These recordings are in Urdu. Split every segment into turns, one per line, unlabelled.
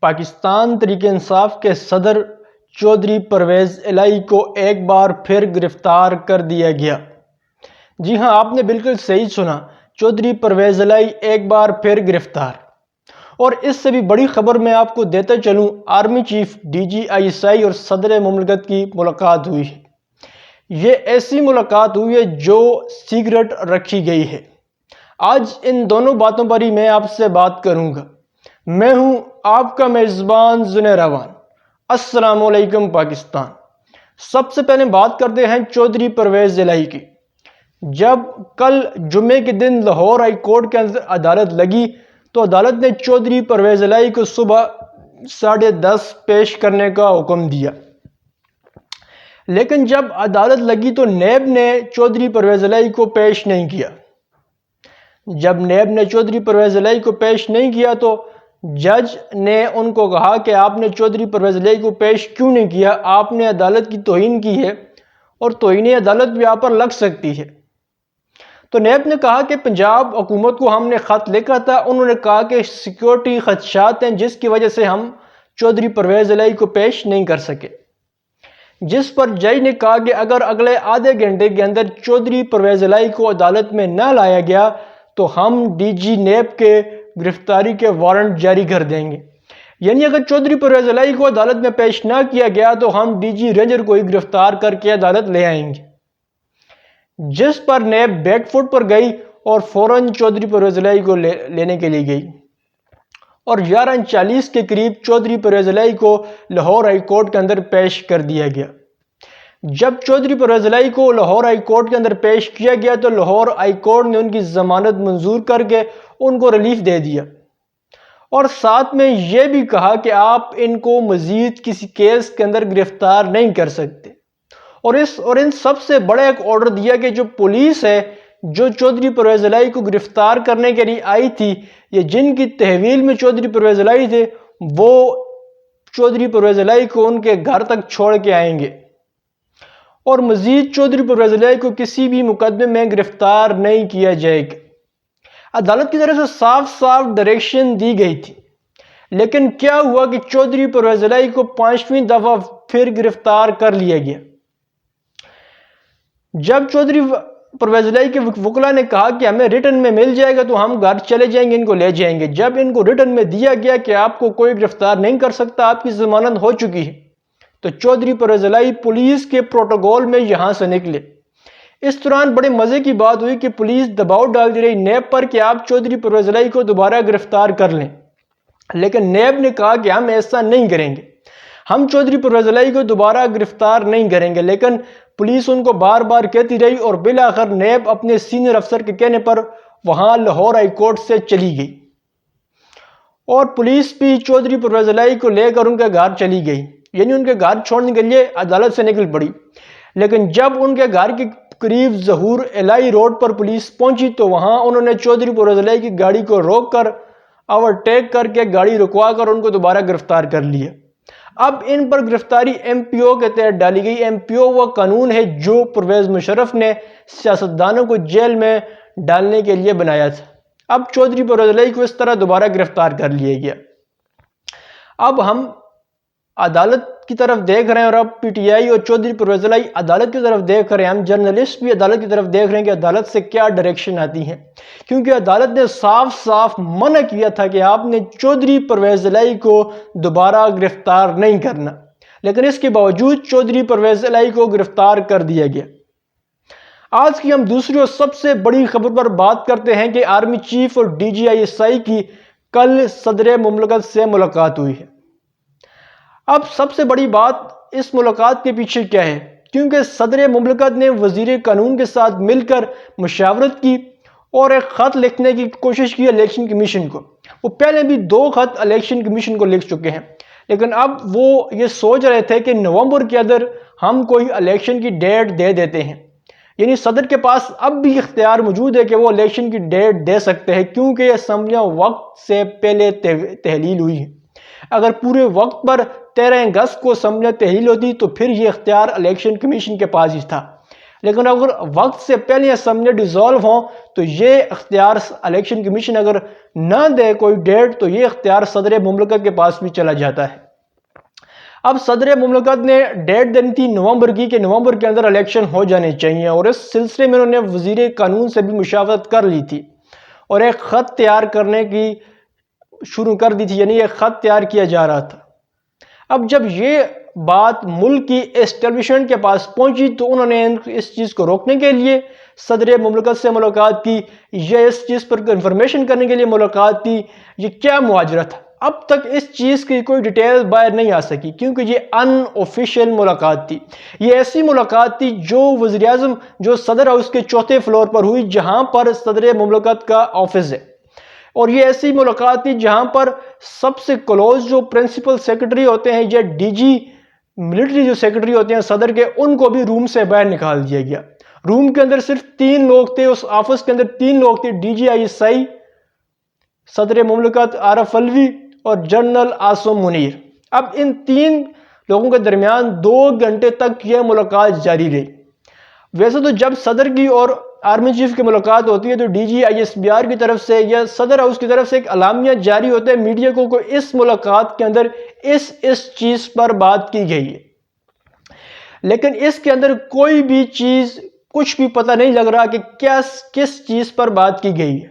پاکستان تحریک انصاف کے صدر چودھری پرویز الہی کو ایک بار پھر گرفتار کر دیا گیا۔ جی ہاں، آپ نے بالکل صحیح سنا، چودھری پرویز الہی ایک بار پھر گرفتار۔ اور اس سے بھی بڑی خبر میں آپ کو دیتا چلوں، آرمی چیف DGI اور صدر مملکت کی ملاقات ہوئی ہے۔ یہ ایسی ملاقات ہوئی ہے جو سیکرٹ رکھی گئی ہے۔ آج ان دونوں باتوں پر ہی میں آپ سے بات کروں گا۔ میں ہوں آپ کا میزبان زنیر اعوان۔ السلام علیکم پاکستان۔ سب سے پہلے بات کرتے ہیں چودھری پرویز الہی کی۔ جب کل جمعے کے دن لاہور ہائی کورٹ کے اندر عدالت لگی تو عدالت نے چودھری پرویز الہی کو صبح 10:30 پیش کرنے کا حکم دیا، لیکن جب عدالت لگی تو نیب نے چودھری پرویز الہی کو پیش نہیں کیا۔ جب نیب نے چودھری پرویز الہی کو پیش نہیں کیا تو جج نے ان کو کہا کہ آپ نے چودھری پرویز الہی کو پیش کیوں نہیں کیا؟ آپ نے عدالت کی توہین کی ہے اور توہین عدالت بھی آپ پر لگ سکتی ہے۔ تو نیب نے کہا کہ پنجاب حکومت کو ہم نے خط لکھا تھا، انہوں نے کہا کہ سیکیورٹی خدشات ہیں جس کی وجہ سے ہم چودھری پرویز الہی کو پیش نہیں کر سکے، جس پر جج نے کہا کہ اگر اگلے آدھے گھنٹے کے اندر چودھری پرویز الہی کو عدالت میں نہ لایا گیا تو ہم DG نیب کے گرفتاری کے وارنٹ جاری کر دیں گے۔ یعنی اگر چودھری پرویز الہی کو عدالت میں پیش نہ کیا گیا تو ہم DG رینجر کو ہی گرفتار کر کے عدالت لے آئیں گے، جس پر نیب بیک فٹ پر گئی اور فوراً چودھری پرویز الہی کو لینے کے لیے گئی اور 11:40 کے قریب چودھری پرویز الہی کو لاہور ہائی کورٹ کے اندر پیش کر دیا گیا۔ جب چودھری پرویز الہی کو لاہور ہائی کورٹ کے اندر پیش کیا گیا تو لاہور ہائی کورٹ نے ان کی ضمانت منظور کر کے ان کو ریلیف دے دیا اور ساتھ میں یہ بھی کہا کہ آپ ان کو مزید کسی کیس کے اندر گرفتار نہیں کر سکتے، اور ان سب سے بڑا ایک آرڈر دیا کہ جو پولیس ہے جو چودھری پرویز الہی کو گرفتار کرنے کے لیے آئی تھی یا جن کی تحویل میں چودھری پرویز الہی تھے، وہ چودھری پرویز الہی کو ان کے گھر تک چھوڑ کے آئیں گے اور مزید چودھری پرویز الہی کو کسی بھی مقدمے میں گرفتار نہیں کیا جائے گا۔ عدالت کی طرف سے صاف صاف ڈائریکشن دی گئی تھی، لیکن کیا ہوا کہ چودھری پرویز الہی کو 5ویں دفعہ پھر گرفتار کر لیا گیا۔ جب چودھری پرویز الہی کے وکلاء نے کہا کہ ہمیں ریٹن میں مل جائے گا تو ہم گھر چلے جائیں گے، ان کو لے جائیں گے، جب ان کو ریٹن میں دیا گیا کہ آپ کو کوئی گرفتار نہیں کر سکتا، آپ کی ضمانت ہو چکی ہے، تو چودھری پرویز الہی پولیس کے پروٹوکول میں یہاں سے نکلے۔ اس دوران بڑے مزے کی بات ہوئی کہ پولیس دباؤ ڈالتی رہی نیب پر کہ آپ چودھری پرویز الہی کو دوبارہ گرفتار کر لیں، لیکن نیب نے کہا کہ ہم ایسا نہیں کریں گے، ہم چودھری پرویز الہی کو دوبارہ گرفتار نہیں کریں گے، لیکن پولیس ان کو بار بار کہتی رہی اور بالآخر نیب اپنے سینئر افسر کے کہنے پر وہاں لاہور ہائی کورٹ سے چلی گئی اور پولیس بھی چودھری پرویز الہی کو لے کر ان کے گھر چلی گئی، یعنی ان کے گھر چھوڑنے کے لیے عدالت سے نکل پڑی۔ لیکن جب ان کے گھر کے قریب ظہور الہی روڈ پر پولیس پہنچی تو وہاں انہوں نے چودھری پرویز الہی کی گاڑی کو روک کر اوورٹیک کر کے گاڑی رکوا کر ان کو دوبارہ گرفتار کر لیا۔ اب ان پر گرفتاری MPO کے تحت ڈالی گئی۔ MPO وہ قانون ہے جو پرویز مشرف نے سیاستدانوں کو جیل میں ڈالنے کے لیے بنایا تھا۔ اب چودھری پرویز الہی کو اس طرح دوبارہ گرفتار کر لیا گیا۔ اب ہم عدالت کی طرف دیکھ رہے ہیں اور اب PTI اور چودھری پرویز الہی عدالت کی طرف دیکھ رہے ہیں، ہم جرنلسٹ بھی عدالت کی طرف دیکھ رہے ہیں کہ عدالت سے کیا ڈائریکشن آتی ہیں، کیونکہ عدالت نے صاف صاف منع کیا تھا کہ آپ نے چودھری پرویز الہی کو دوبارہ گرفتار نہیں کرنا، لیکن اس کے باوجود چودھری پرویز الہی کو گرفتار کر دیا گیا۔ آج کی ہم دوسری اور سب سے بڑی خبر پر بات کرتے ہیں کہ آرمی چیف اور DGI کی کل صدر مملکت سے ملاقات ہوئی ہے۔ اب سب سے بڑی بات اس ملاقات کے پیچھے کیا ہے؟ کیونکہ صدر مملکت نے وزیر قانون کے ساتھ مل کر مشاورت کی اور ایک خط لکھنے کی کوشش کی الیکشن کمیشن کو۔ وہ پہلے بھی 2 خط الیکشن کمیشن کو لکھ چکے ہیں، لیکن اب وہ یہ سوچ رہے تھے کہ نومبر کے اندر ہم کوئی الیکشن کی ڈیٹ دے دیتے ہیں، یعنی صدر کے پاس اب بھی اختیار موجود ہے کہ وہ الیکشن کی ڈیٹ دے سکتے ہیں، کیونکہ اسمبلیاں وقت سے پہلے تحلیل ہوئی ہیں۔ اگر پورے وقت پر 13 اگست کو اسمبلیاں تحلیل ہوتی تو پھر یہ اختیار الیکشن کمیشن کے پاس ہی تھا، لیکن اگر وقت سے پہلے اسمبلی ڈیزالو ہوں تو یہ اختیار الیکشن کمیشن اگر نہ دے کوئی ڈیٹ تو یہ اختیار صدر مملکت کے پاس بھی چلا جاتا ہے۔ اب صدر مملکت نے ڈیٹ دینی تھی نومبر کی کہ نومبر کے اندر الیکشن ہو جانے چاہیے، اور اس سلسلے میں انہوں نے وزیر قانون سے بھی مشاورت کر لی تھی اور ایک خط تیار کرنے کی شروع کر دی تھی، یعنی ایک خط تیار کیا جا رہا تھا۔ اب جب یہ بات ملک کی اسٹیبلشمنٹ کے پاس پہنچی تو انہوں نے اس چیز کو روکنے کے لیے صدر مملکت سے ملاقات کی، یہ اس چیز پر انفارمیشن کرنے کے لیے ملاقات کی یہ کیا مواجرہ تھا۔ اب تک اس چیز کی کوئی ڈیٹیل باہر نہیں آ سکی کیونکہ یہ ان آفیشیل ملاقات تھی۔ یہ ایسی ملاقات تھی جو وزیر اعظم جو صدر ہاؤس کے چوتھے فلور پر ہوئی جہاں پر صدر مملکت کا آفس ہے، اور یہ ایسی ملاقات تھی جہاں پر سب سے کلوز جو پرنسپل سیکرٹری ہوتے ہیں یا ڈی جی ملٹری جو سیکرٹری ہوتے ہیں صدر کے، ان کو بھی روم سے باہر نکال دیا گیا۔ روم کے اندر صرف 3 لوگ تھے، اس آفس کے اندر 3 لوگ تھے، ڈی جی ISI، صدر مملکت عارف علوی اور جنرل عاصم منیر۔ اب ان 3 لوگوں کے درمیان 2 گھنٹے تک یہ ملاقات جاری رہی۔ ویسے تو جب صدر کی اور آرمی چیف کی ملاقات ہوتی ہے تو ڈی جی ISBR کی طرف سے یا صدر ہاؤس کی طرف سے ایک اعلامیہ جاری ہوتا ہے میڈیا کو کہ اس ملاقات کے اندر اس چیز پر بات کی گئی ہے، لیکن اس کے اندر کوئی بھی چیز کچھ بھی پتہ نہیں لگ رہا کہ کس چیز پر بات کی گئی ہے۔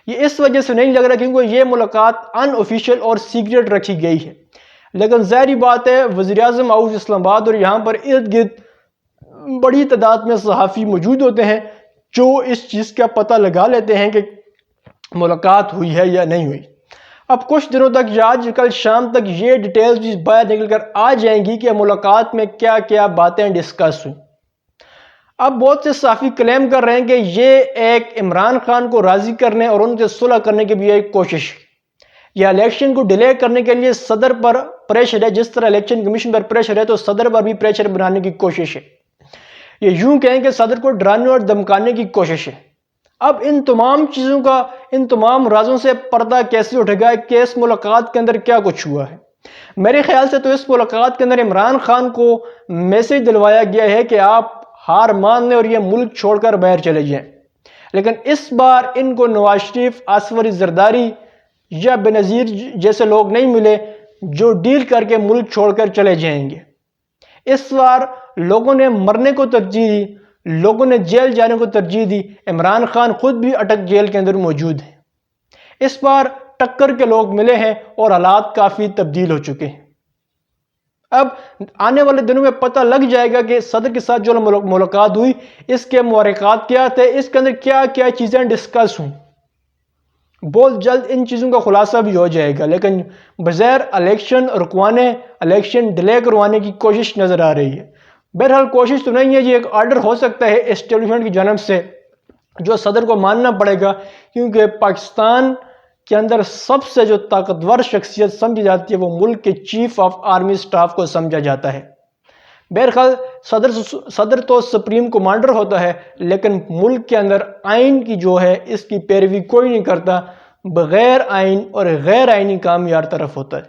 یہ اس وجہ سے نہیں لگ رہا کیونکہ یہ ملاقات ان آفیشیل اور سیکریٹ رکھی گئی ہے، لیکن ظاہری بات ہے وزیر اعظم ہاؤس اسلام آباد اور یہاں پر ارد گرد بڑی تعداد میں صحافی موجود ہوتے ہیں جو اس چیز کا پتہ لگا لیتے ہیں کہ ملاقات ہوئی ہے یا نہیں ہوئی۔ اب کچھ دنوں تک یا آج کل شام تک یہ ڈیٹیلز بھی باہر نکل کر آ جائیں گی کہ ملاقات میں کیا کیا باتیں ڈسکس ہوئیں۔ اب بہت سے صحافی کلیم کر رہے ہیں کہ یہ ایک عمران خان کو راضی کرنے اور ان سے صلح کرنے کی بھی ایک کوشش ہے۔ یہ الیکشن کو ڈیلے کرنے کے لیے صدر پر پریشر ہے، جس طرح الیکشن کمیشن پر پریشر ہے تو صدر پر بھی پریشر بنانے کی کوشش ہے۔ یہ یوں کہیں کہ صدر کو ڈرانے اور دھمکانے کی کوشش ہے۔ اب ان تمام چیزوں کا، ان تمام رازوں سے پردہ کیسے اٹھے گا کہ اس ملاقات کے اندر کیا کچھ ہوا ہے؟ میرے خیال سے تو اس ملاقات کے اندر عمران خان کو میسج دلوایا گیا ہے کہ آپ ہار مان لیں اور یہ ملک چھوڑ کر باہر چلے جائیں، لیکن اس بار ان کو نواز شریف، آصف علی زرداری یا بینظیر جیسے لوگ نہیں ملے جو ڈیل کر کے ملک چھوڑ کر چلے جائیں گے۔ اس بار لوگوں نے مرنے کو ترجیح دی، لوگوں نے جیل جانے کو ترجیح دی، عمران خان خود بھی اٹک جیل کے اندر موجود ہیں۔ اس بار ٹکر کے لوگ ملے ہیں اور حالات کافی تبدیل ہو چکے ہیں۔ اب آنے والے دنوں میں پتہ لگ جائے گا کہ صدر کے ساتھ جو ملاقات ہوئی اس کے محرکات کیا تھے، اس کے اندر کیا کیا چیزیں ڈسکس ہوئیں۔ بہت جلد ان چیزوں کا خلاصہ بھی ہو جائے گا، لیکن بغیر الیکشن رکوانے، الیکشن ڈیلے کروانے کی کوشش نظر آ رہی ہے۔ بہرحال کوشش تو نہیں ہے، یہ ایک آرڈر ہو سکتا ہے اسٹیبلشمنٹ کی جانب سے جو صدر کو ماننا پڑے گا، کیونکہ پاکستان کے اندر سب سے جو طاقتور شخصیت سمجھی جاتی ہے وہ ملک کے چیف آف آرمی سٹاف کو سمجھا جاتا ہے۔ بہرحال صدر تو سپریم کمانڈر ہوتا ہے، لیکن ملک کے اندر آئین کی جو ہے اس کی پیروی کوئی نہیں کرتا، بغیر آئین اور غیر آئینی کام یار طرف ہوتا ہے۔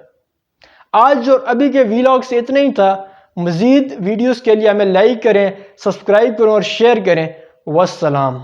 آج اور ابھی کے ویلاگ سے اتنا ہی تھا۔ مزید ویڈیوز کے لیے ہمیں لائک کریں، سبسکرائب کریں اور شیئر کریں۔ والسلام۔